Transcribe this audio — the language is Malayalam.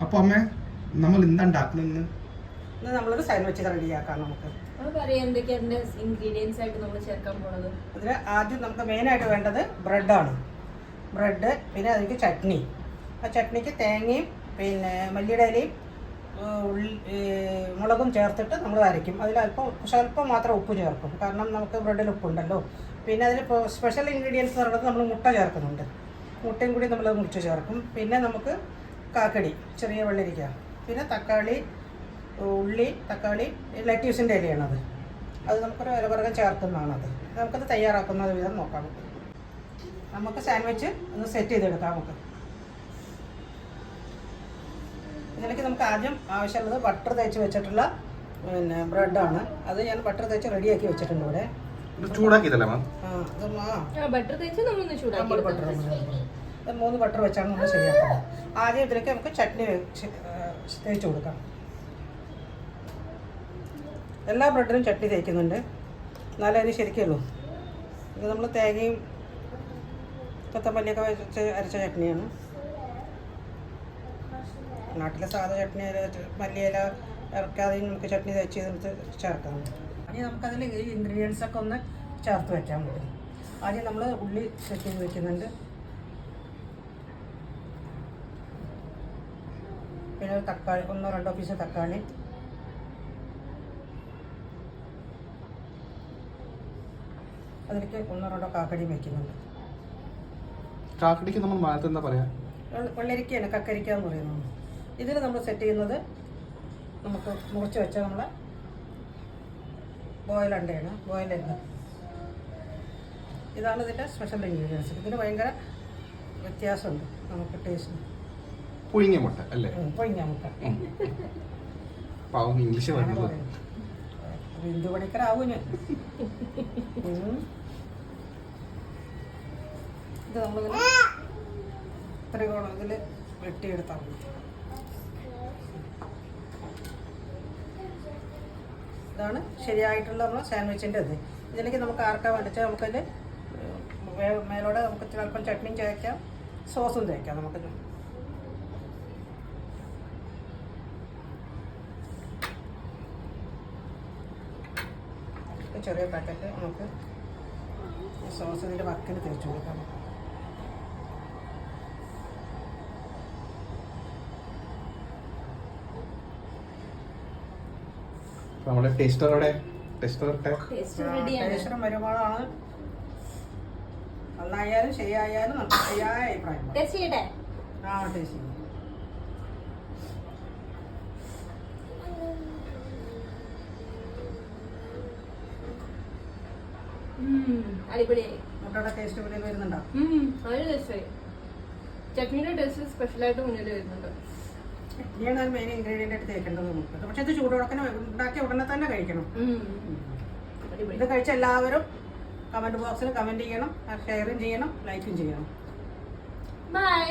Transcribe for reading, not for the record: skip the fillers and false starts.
അപ്പോൾ അമ്മേ നമ്മൾ എന്താ ഉണ്ടാക്കുന്നത്? നമ്മളൊരു സാൻഡ്വിച്ച് റെഡിയാക്കാം. നമുക്ക് ഇൻഗ്രീഡിയൻസ് ആയിട്ട് നമ്മൾ ചേർക്കാൻ പോണത്. അതിന് ആദ്യം നമുക്ക് മെയിനായിട്ട് വേണ്ടത് ബ്രെഡാണ്. ബ്രെഡ്, പിന്നെ അതിലേക്ക് ചട്നി. ആ ചട്നിക്ക് തേങ്ങയും പിന്നെ മല്ലിയുടെ ഇലയും മുളകും ചേർത്തിട്ട് നമ്മൾ അരയ്ക്കും. അതിൽ സ്വല്പം മാത്രം ഉപ്പ് ചേർക്കും, കാരണം നമുക്ക് ബ്രെഡിൽ ഉപ്പുണ്ടല്ലോ. പിന്നെ അതിൽ സ്പെഷ്യൽ ഇൻഗ്രീഡിയൻസ് എന്ന് പറയുന്നത് നമ്മൾ മുട്ട ചേർക്കുന്നുണ്ട്. മുട്ടയും കൂടി നമ്മൾ മുറിച്ച് ചേർക്കും. പിന്നെ നമുക്ക് കാക്കടി, ചെറിയ വെള്ളരിക്ക, പിന്നെ തക്കാളി, ഉള്ളി, തക്കാളി, ലെറ്റ്യൂസിൻ്റെ ഇലയാണത്. അത് നമുക്കൊരു ഇലവർഗ്ഗം ചേർക്കുന്നതാണത്. നമുക്കത് തയ്യാറാക്കുന്ന വിധം നോക്കാം. നമുക്ക് സാൻഡ്വിച്ച് ഒന്ന് സെറ്റ് ചെയ്തെടുക്കാം. നമുക്ക് ഇതിലേക്ക് നമുക്ക് ആദ്യം ആവശ്യമുള്ളത് ബട്ടർ തേച്ച് വെച്ചിട്ടുള്ള പിന്നെ ബ്രെഡാണ്. അത് ഞാൻ ബട്ടർ തേച്ച് റെഡിയാക്കി വെച്ചിട്ടുണ്ട് ഇവിടെ. ചൂടാക്കിയതല്ലേ മാം? ബട്ടർ തേച്ച് നമ്മളൊന്ന് ചൂടാക്കി. ബട്ടർ 3 ബട്ടർ വെച്ചാണ് നമ്മൾ ശരിയാക്കുന്നത്. ആദ്യം ഇതിലേക്ക് നമുക്ക് ചട്നി തേച്ച് കൊടുക്കാം. എല്ലാ ബ്രെഡിനും ചട്നി തേക്കുന്നുണ്ട്, എന്നാലേ അതിന് ശരിക്കുള്ളൂ. ഇത് നമ്മൾ തേങ്ങയും കൊത്തമല്ലിയൊക്കെ വെച്ച് അരച്ച ചട്നിയാണ്. നാട്ടിലെ സാധാ ചട്നി മല്ലിയില ഇറക്കാതെ നമുക്ക് ചട്നി തേച്ച് ചെയ്തിട്ട് ചേർക്കാം. ഇനി നമുക്കതിൽ ഈ ഇൻഗ്രീഡിയൻസൊക്കെ ഒന്ന് ചേർത്ത് വെക്കാൻ പറ്റും. ആദ്യം നമ്മൾ ഉള്ളി സെറ്റ് ചെയ്ത് വെക്കുന്നുണ്ട്. പിന്നെ തക്കാളി, 1-2 പീസ് തക്കാളി, അതിലേക്ക് 1-2 കാക്കടി വയ്ക്കുന്നുണ്ട്. കാക്കടിക്ക് നമ്മൾ മലയാളത്തിൽ എന്താ പറയാ? വെള്ളരിക്കയാണ്, കക്കരിക്ക എന്ന് പറയുന്നത്. ഇതിൽ നമ്മൾ സെറ്റ് ചെയ്യുന്നത് നമുക്ക് മുറിച്ച് വെച്ച നമ്മളെ ബോയിൽ അണ്ടയാണ്, ബോയിൽ എഗ്ഗ്. ഇതാണ് ഇതിൻ്റെ സ്പെഷ്യൽ ഇൻഗ്രീഡിയൻസ്. ഇതിന് ഭയങ്കര വ്യത്യാസമുണ്ട് നമുക്ക് ടേസ്റ്റ്. പുഴുങ്ങിയ മുട്ട അല്ലേ? പുഴുങ്ങിയ മുട്ട. പാവം ഇംഗ്ലീഷ് പറയുന്നത്. ബിന്ദു പണിക്കരാവും ഞാൻ. ഇത് നമ്മളിങ്ങനെ ത്രികോണം ഇതിൽ വെട്ടിയെടുത്താൽ മതി. ഇതാണ് ശരിയായിട്ടുള്ള നമ്മൾ സാൻഡ്വിച്ചിൻ്റെ ഇത്. ഇതിലേക്ക് നമുക്ക് ആർക്കാൻ വേണ്ടിച്ചാൽ നമുക്കതിൽ മേലോടെ നമുക്ക് ചിലപ്പം ചട്നിയും ചേർക്കാം, സോസും തേക്കാം. നമുക്ക് ചെറിയ പാക്കറ്റ് നമുക്ക് സോസ് ഇതിൻ്റെ വക്കിന് തേച്ച് കൊടുക്കാം. നമ്മുടെ ടേസ്റ്ററുടെ ടേസ്റ്റർ വരുമ്പോഴാണ് നന്നായാലും ശരിയായാലും നമുക്ക് ശരിയായ അഭിപ്രായം. ടേസ്റ്റ് ചെയ്യട്ടെ? ടേസ്റ്റ് ചെയ്യും. അടിപൊളിയായി. മുട്ടയുടെ ടേസ്റ്റ് മുന്നിൽ വരുന്നുണ്ടോ? വളരെ ടേസ്റ്റായി. ചട്നിയുടെ ടേസ്റ്റ് സ്പെഷ്യലായിട്ട് മുന്നിൽ വരുന്നുണ്ട്. ചട്നിയാണ് മെയിൻ ഇൻഗ്രീഡിയൻ്റ് ആയിട്ട് തേക്കേണ്ടത് നമുക്ക്. പക്ഷെ ഇത് ചൂടോടക്കനെ ഉണ്ടാക്കിയ ഉടനെ തന്നെ കഴിക്കണം. ഇത് കഴിച്ച എല്ലാവരും കമൻറ്റ് ബോക്സിൽ കമൻറ്റ് ചെയ്യണം, ഷെയറും ചെയ്യണം, ലൈക്കും ചെയ്യണം. ബൈ.